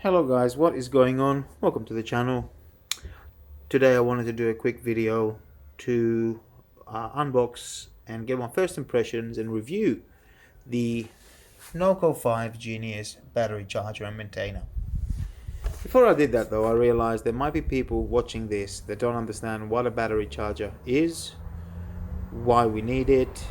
Hello guys, what is going on? Welcome to the channel. Today I wanted to do a quick video to unbox and get my first impressions and review the Noco 5 Genius battery charger and maintainer. Before I did that though, I realized there might be people watching this that don't understand what a battery charger is, why we need it,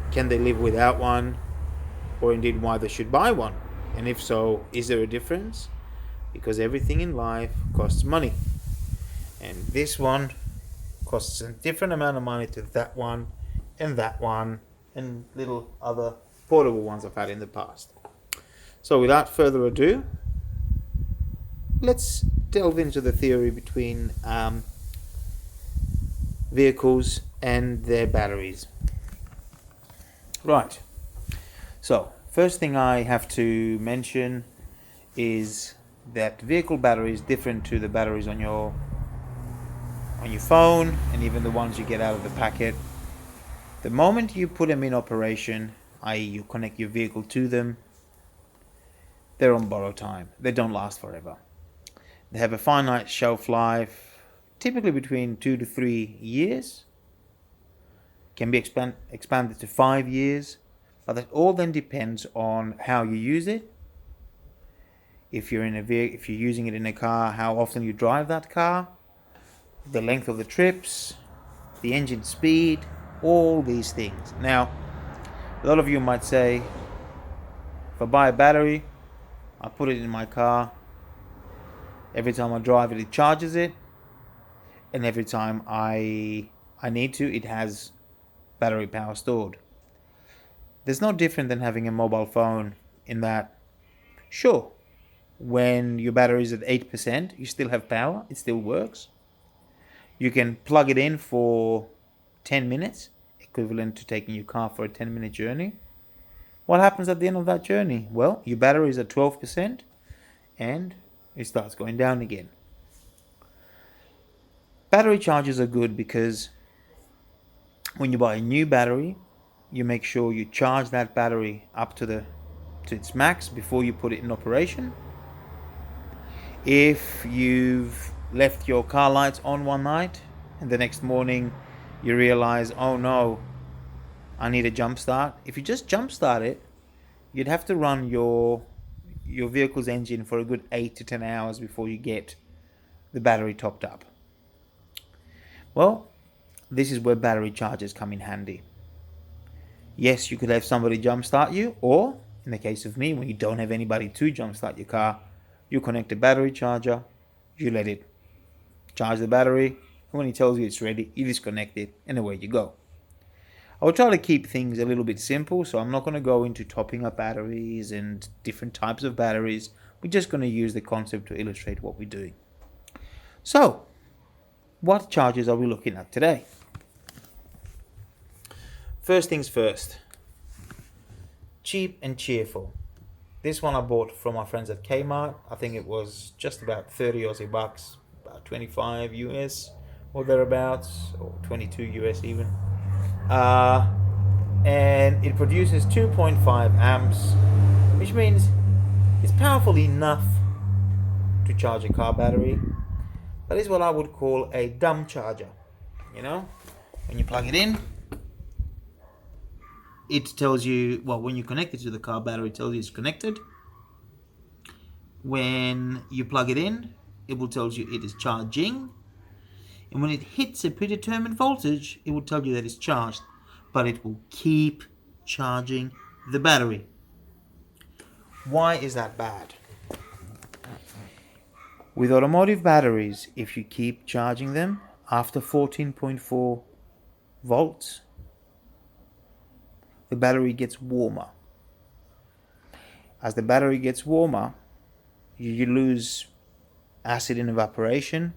can they live without one, or indeed why they should buy one. And if so, is there a difference? Because everything in life costs money, and this one costs a different amount of money to that one and little other portable ones I've had in the past. So without further ado, let's delve into the theory between vehicles and their batteries. Right, so first thing I have to mention is that vehicle battery is different to the batteries on your phone and even the ones you get out of the packet. The moment you put them in operation, i.e. you connect your vehicle to them, they're on borrowed time. They don't last forever. They have a finite shelf life, typically between 2 to 3 years. Can be expanded to 5 years, but that all then depends on how you use it. If you're using it in a car, how often you drive that car, the length of the trips, the engine speed, all these things. Now, a lot of you might say, if I buy a battery, I put it in my car, every time I drive it, it charges it, and every time I need to, it has battery power stored. There's no different than having a mobile phone in that, sure, when your battery is at 8%, you still have power, it still works. You can plug it in for 10 minutes, equivalent to taking your car for a 10-minute journey. What happens at the end of that journey? Well, your battery is at 12% and it starts going down again. Battery chargers are good because when you buy a new battery, you make sure you charge that battery up to its max before you put it in operation. If you've left your car lights on one night and the next morning you realize, oh no, I need a jump start. If you just jump start it, you'd have to run your vehicle's engine for a good 8 to 10 hours before you get the battery topped up. Well, this is where battery chargers come in handy. Yes, you could have somebody jump start you, or in the case of me, when you don't have anybody to jump start your car, you connect a battery charger, you let it charge the battery, and when it tells you it's ready, you disconnect it, and away you go. I will try to keep things a little bit simple, so I'm not going to go into topping up batteries and different types of batteries. We're just going to use the concept to illustrate what we're doing. So, what chargers are we looking at today? First things first, cheap and cheerful. This one I bought from my friends at Kmart. I think it was just about 30 Aussie bucks, about 25 US or thereabouts, or 22 US even. And it produces 2.5 amps, which means it's powerful enough to charge a car battery, but it's what I would call a dumb charger. You know, when you plug it in, it tells you, well, when you connect it to the car battery, it tells you it's connected. When you plug it in, it will tell you it is charging. And when it hits a predetermined voltage, it will tell you that it's charged. But it will keep charging the battery. Why is that bad? With automotive batteries, if you keep charging them after 14.4 volts, the battery gets warmer. As the battery gets warmer, you lose acid in evaporation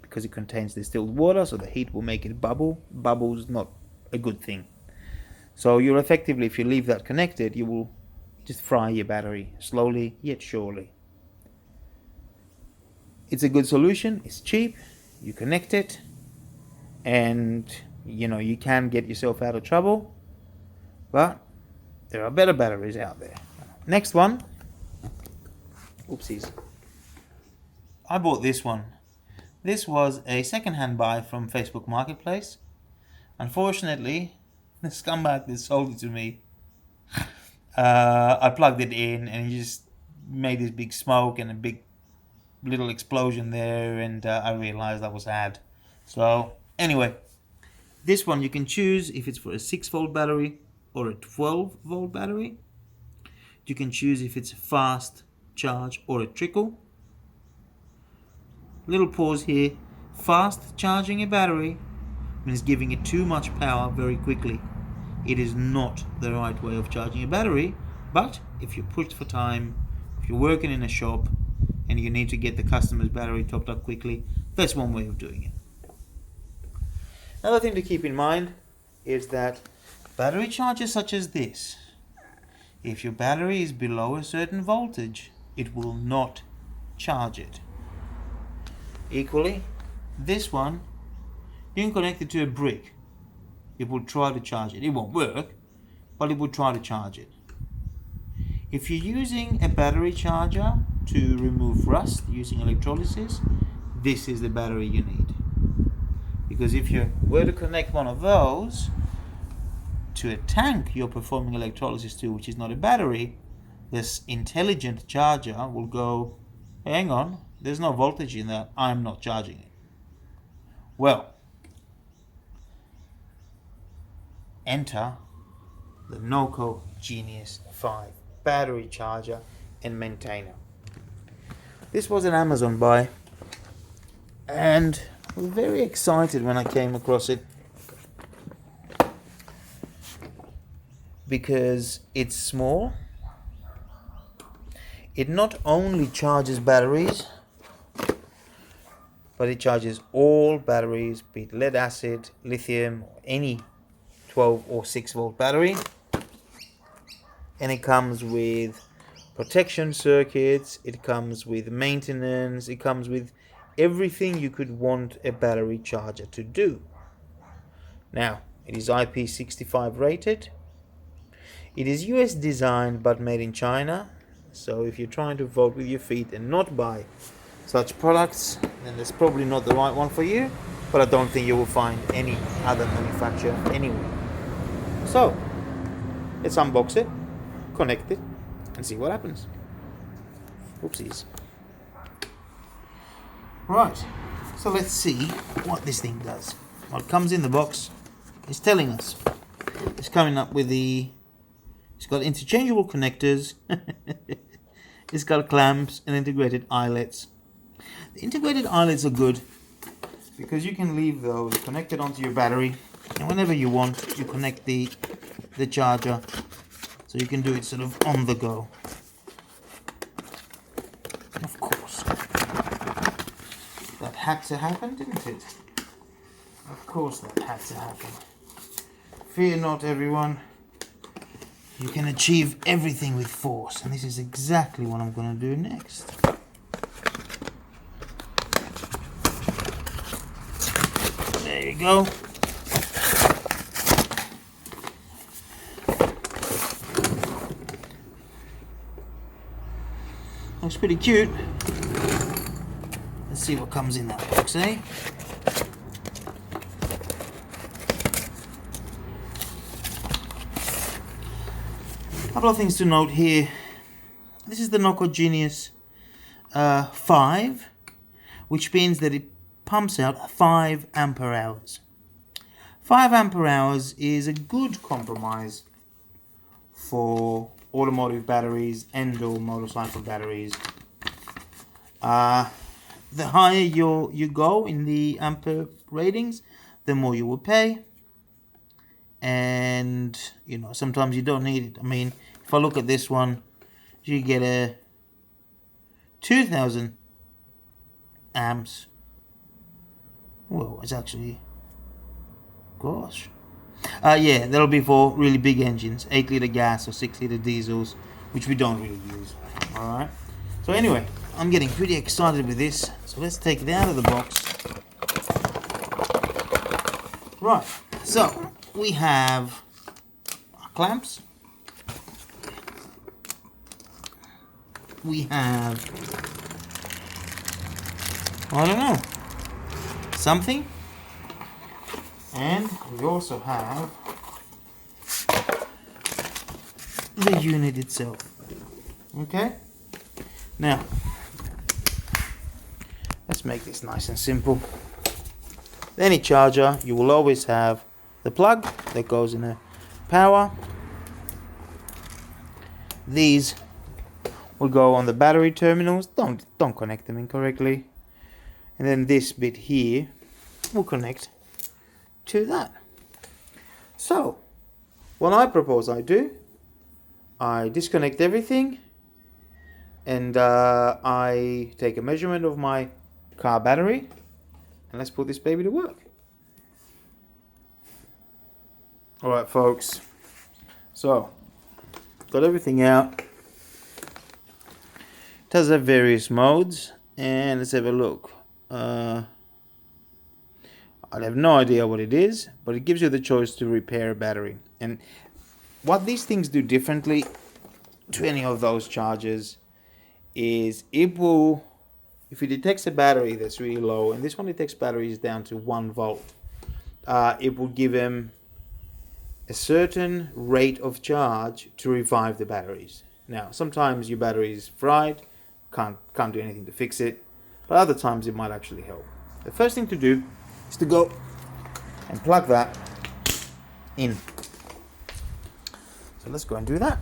because it contains distilled water, so the heat will make it bubble. Bubble's not a good thing. So you're effectively, if you leave that connected, you will just fry your battery slowly yet surely. It's a good solution, it's cheap, you connect it, and you can get yourself out of trouble. But there are better batteries out there. Next one, Oopsies. I bought this one. This was a second-hand buy from Facebook Marketplace. Unfortunately, the scumbag that sold it to me, I plugged it in and it just made this big smoke and a big little explosion there, and I realized that was ad. So anyway, this one you can choose if it's for a 6-volt battery or a 12-volt battery. You can choose if it's a fast charge or a trickle. Little pause here. Fast charging a battery means giving it too much power very quickly. It is not the right way of charging a battery, but if you're pushed for time, if you're working in a shop and you need to get the customer's battery topped up quickly, that's one way of doing it. Another thing to keep in mind is that battery chargers such as this, if your battery is below a certain voltage, it will not charge it. Equally, this one, you can connect it to a brick. It will try to charge it. It won't work, but it will try to charge it. If you're using a battery charger to remove rust using electrolysis, this is the battery you need. Because if you were to connect one of those to a tank you're performing electrolysis to, which is not a battery, this intelligent charger will go, hey, hang on, there's no voltage in that, I'm not charging it. Well, enter the Noco Genius5 battery charger and maintainer. This was an Amazon buy, and I was very excited when I came across it because it's small. It not only charges batteries, but it charges all batteries, be it lead acid, lithium, or any 12 or 6-volt battery. And it comes with protection circuits, it comes with maintenance, it comes with everything you could want a battery charger to do. Now, it is IP65 rated. It is US designed but made in China. So if you're trying to vote with your feet and not buy such products, then that's probably not the right one for you. But I don't think you will find any other manufacturer anywhere. So, let's unbox it, connect it, and see what happens. Oopsies. Right, so let's see what this thing does. What comes in the box is telling us. It's coming up with it's got interchangeable connectors, it's got clamps and integrated eyelets. The integrated eyelets are good because you can leave those connected onto your battery, and whenever you want, you connect the charger, so you can do it sort of on the go. Of course, that had to happen, didn't it? Of course that had to happen. Fear not, everyone. You can achieve everything with force, and this is exactly what I'm going to do next. There you go. Looks pretty cute. Let's see what comes in that box, eh? A couple of things to note here. This is the Noco Genius 5, which means that it pumps out 5 ampere hours. 5 ampere hours is a good compromise for automotive batteries and or motorcycle batteries. The higher you go in the ampere ratings, the more you will pay. And you know, sometimes you don't need it. I mean, if I look at this one, you get a 2000 amps. Well, it's actually, gosh, yeah, that'll be for really big engines, 8-liter gas or 6-liter diesels, which we don't really use. All right. So anyway, I'm getting pretty excited with this. So let's take it out of the box. Right. So we have our clamps. we have, I don't know, something. And we also have the unit itself. Okay? Now, let's make this nice and simple. Any charger, you will always have the plug that goes in a power. These will go on the battery terminals. Don't connect them incorrectly. And then this bit here will connect to that. So, what I propose I do, I disconnect everything, and I take a measurement of my car battery, and let's put this baby to work. Alright folks, so got everything out. It does have various modes, and let's have a look. I have no idea what it is, but it gives you the choice to repair a battery. And what these things do differently to any of those chargers is it will, if it detects a battery that's really low, and this one detects batteries down to 1 volt, it will give them a certain rate of charge to revive the batteries. Now, sometimes your battery is fried, can't do anything to fix it, but other times it might actually help. The first thing to do is to go and plug that in. So let's go and do that.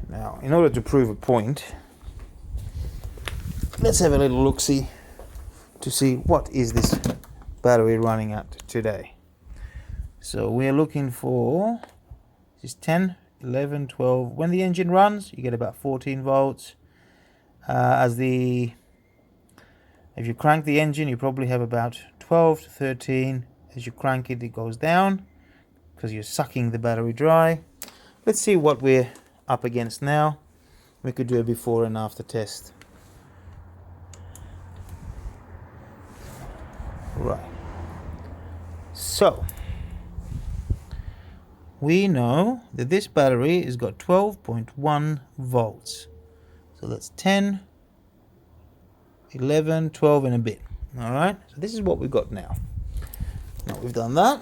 Now, in order to prove a point, let's have a little look-see to see what is this battery running at today. So we're looking for, this is 10, 11, 12. When the engine runs, you get about 14 volts. If you crank the engine, you probably have about 12 to 13. As you crank it, it goes down because you're sucking the battery dry. Let's see what we're up against now. We could do a before and after test. Right. So, we know that this battery has got 12.1 volts. So that's 10, 11, 12 and a bit. Alright, so this is what we've got now. Now we've done that,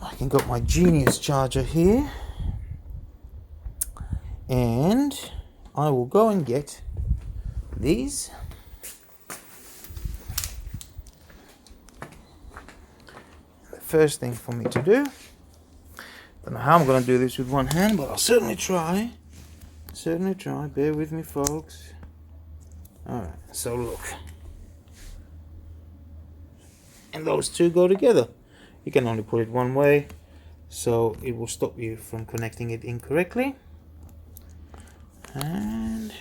I can got my Genius charger here, and I will go and get these. The first thing for me to do, don't know how I'm going to do this with one hand, but I'll certainly try. Bear with me folks. Alright, so look, and those two go together. You can only put it one way, so it will stop you from connecting it incorrectly. And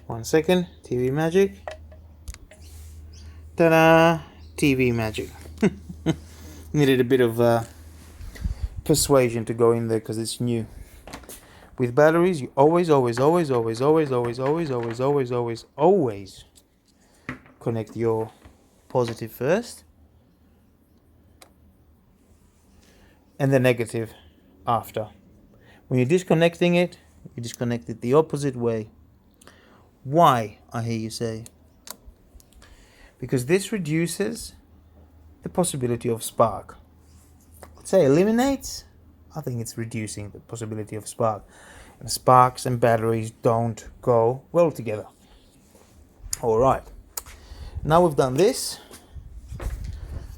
one second, TV magic. Ta-da! TV magic. Needed a bit of persuasion to go in there because it's new. With batteries, you always connect your positive first and the negative after. When you're disconnecting it, you disconnect it the opposite way. Why, I hear you say? Because this reduces the possibility of spark. Let's say eliminates. I think it's reducing the possibility of spark. And sparks and batteries don't go well together. Alright. Now we've done this.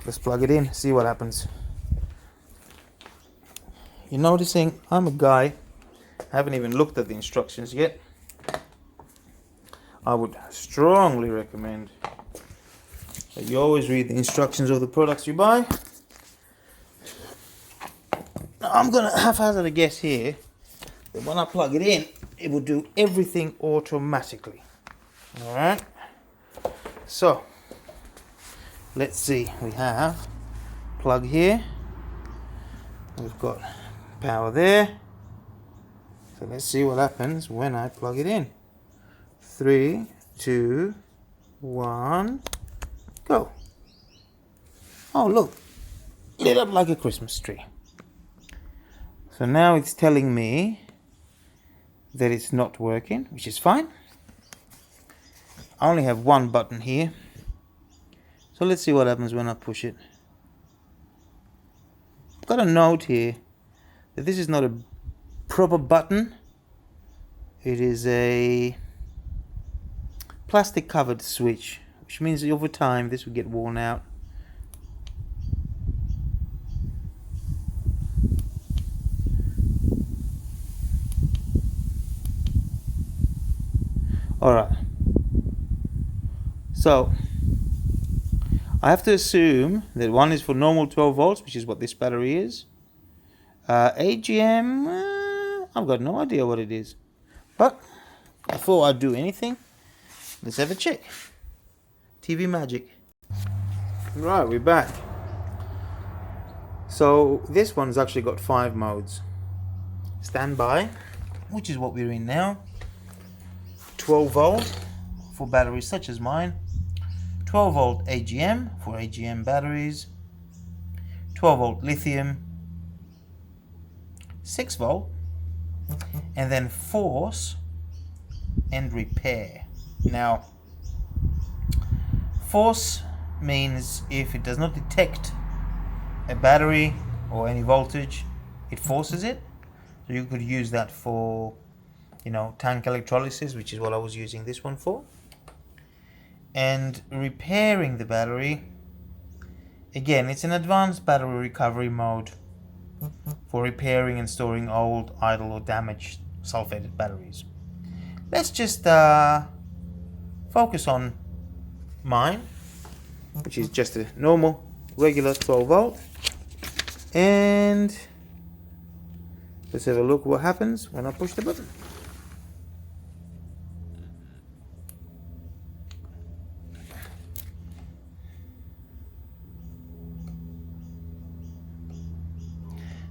Let's plug it in, see what happens. You're noticing I'm a guy, I haven't even looked at the instructions yet. I would strongly recommend that you always read the instructions of the products you buy. Now, I'm going to hazard a guess here that when I plug it in, it will do everything automatically. Alright, so let's see. We have plug here, we've got power there, So let's see what happens when I plug it in. 3, 2, 1, go. Oh, look, lit up like a Christmas tree. So now it's telling me that it's not working, which is fine. I only have one button here. So let's see what happens when I push it. I've got a note here that this is not a proper button. It is a plastic covered switch, which means that over time this will get worn out. Alright, so I have to assume that one is for normal 12 volts, which is what this battery is. AGM, I've got no idea what it is. But before I do anything, let's have a check. TV magic. Right, we're back. So this one's actually got 5 modes. Standby, which is what we're in now. 12 volt for batteries such as mine. 12 volt AGM for AGM batteries. 12 volt lithium. 6 volt. And then force and repair. Now, force means if it does not detect a battery or any voltage, it forces it. So you could use that for, tank electrolysis, which is what I was using this one for. And repairing the battery, again, it's an advanced battery recovery mode for repairing and storing old, idle or damaged sulfated batteries. Let's just focus on mine, which is just a normal regular 12 volt, and let's have a look what happens when I push the button.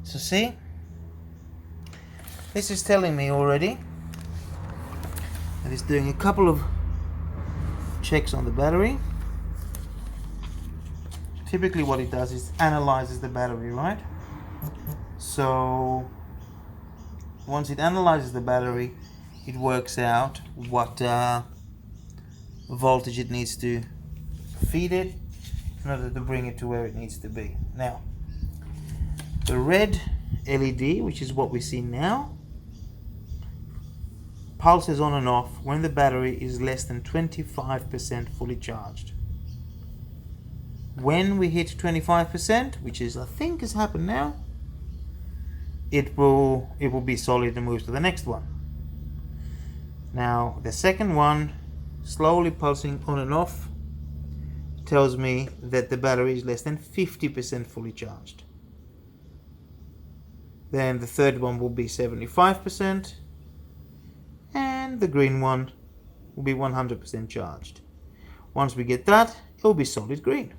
So see, this is telling me already that it's doing a couple of checks on the battery. Typically what it does is analyzes the battery, right? So once it analyzes the battery, it works out what voltage it needs to feed it in order to bring it to where it needs to be. Now, the red LED, which is what we see now, pulses on and off when the battery is less than 25% fully charged. When we hit 25%, which is I think has happened now, it will be solid and moves to the next one. Now the second one, slowly pulsing on and off, tells me that the battery is less than 50% fully charged. Then the third one will be 75%, and the green one will be 100% charged. Once we get that, it will be solid green.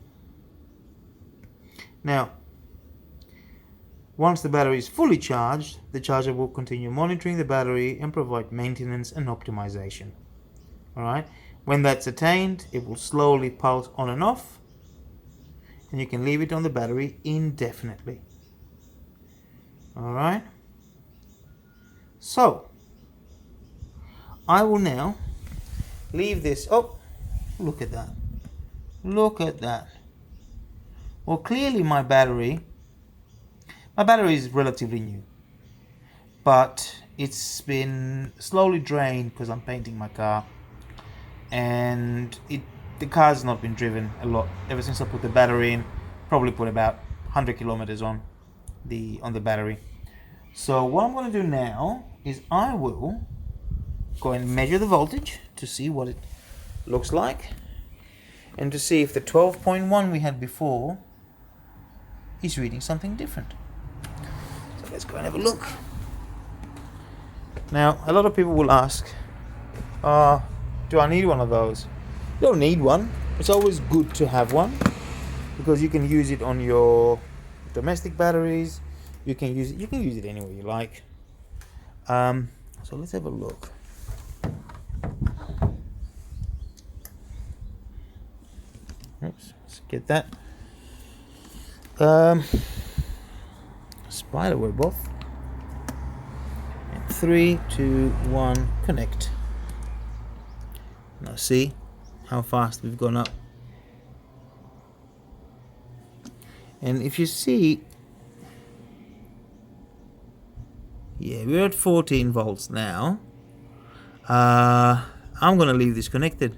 Now, once the battery is fully charged, the charger will continue monitoring the battery and provide maintenance and optimization. Alright, when that's attained, it will slowly pulse on and off, and you can leave it on the battery indefinitely. Alright, so I will now leave this. Oh, look at that. Look at that. Well, clearly my battery is relatively new, but it's been slowly drained because I'm painting my car, and the car's not been driven a lot ever since I put the battery in. Probably put about 100 kilometers on the battery. So what I'm going to do now is I will go and measure the voltage to see what it looks like, and to see if the 12.1 we had before is reading something different. So let's go and have a look. Now, a lot of people will ask, do I need one of those? You don't need one. It's always good to have one, because you can use it on your domestic batteries. You can use it anywhere you like. So let's have a look. Oops, let's get that. Spider web off. And 3, 2, 1, connect. Now see how fast we've gone up. And if you see, yeah, we're at 14 volts now. I'm gonna leave this connected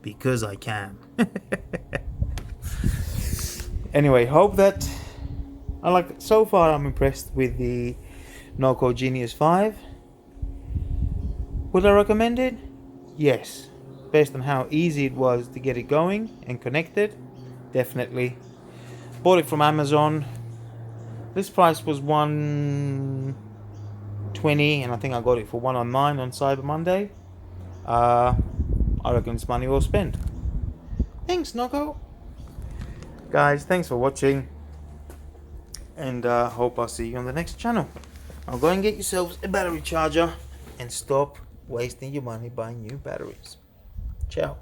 because I can. Anyway, hope that I like it. So far I'm impressed with the Noco Genius 5. Would I recommend it? Yes, based on how easy it was to get it going and connected, definitely. Bought it from Amazon. This price was $120, and I think I got it for $109 on Cyber Monday. I reckon it's money well spent. Thanks, Noco. Guys, thanks for watching, and hope I'll see you on the next channel. Now go and get yourselves a battery charger and stop wasting your money buying new batteries. Ciao.